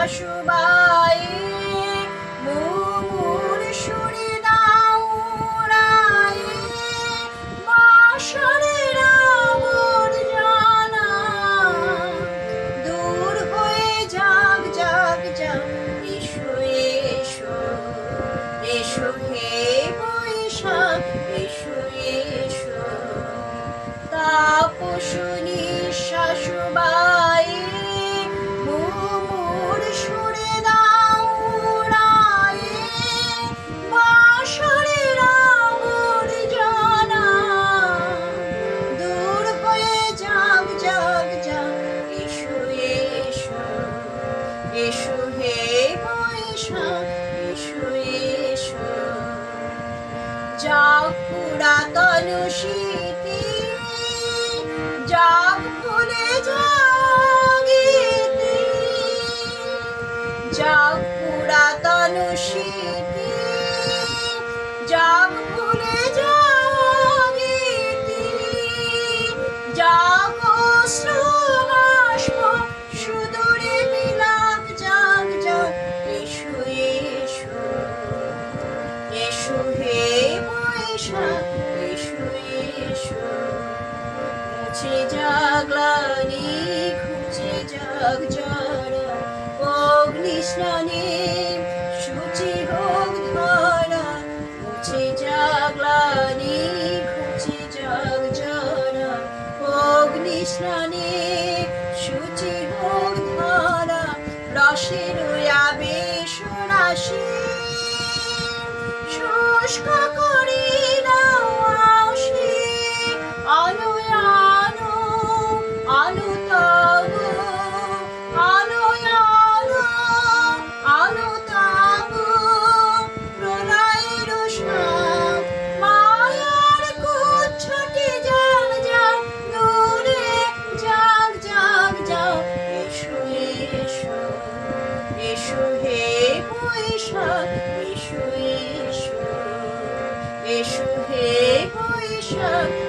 শাশুবাই মুমুর সুরে দাও উড়াই বাঁশরের আবর্জনা দূর হয়ে যাক যাক যাক এসো এসো এসো হে বৈশাখ এসো এসো তাপসুনি শাশুবাই মুমুর সুরে দাও উড়াই বাঁশরের আবর্জনা দূর হয়ে যাক যাক যাক এসো এসো এসো হে বৈশাখ এসো এসো যাক পুরাতন স্মৃতি যাক ভুলে জাগিতি যাক পুরাতন স্মৃতি যাক ভুলে জাগিতি যাক অশ্রু বাষ্প সুদূরে বিলাপ যাক যাক এসো এসো এসো হে বৈশাখ এসো এসো মুছে যাক গ্লানি ঘুচে যাক জড়া অগ্নি স্নানে শুচি হোক ধরা মুছে যাক গ্লানি ঘুচে যাক জড়া অগ্নি স্নানে শুচি হোক ধরা রসের আবেশ রাশি শুষ্ক করি দাও আসি আলো আলো আলো তব আলো আলো আলো তব প্রলয়ের সাপ মায়ার কুচ্ছটি যাক যাক দূরে যাক যাক যাক এসো এসো এসো হে বৈশাখ এসো এসো এসো হে বৈশাখ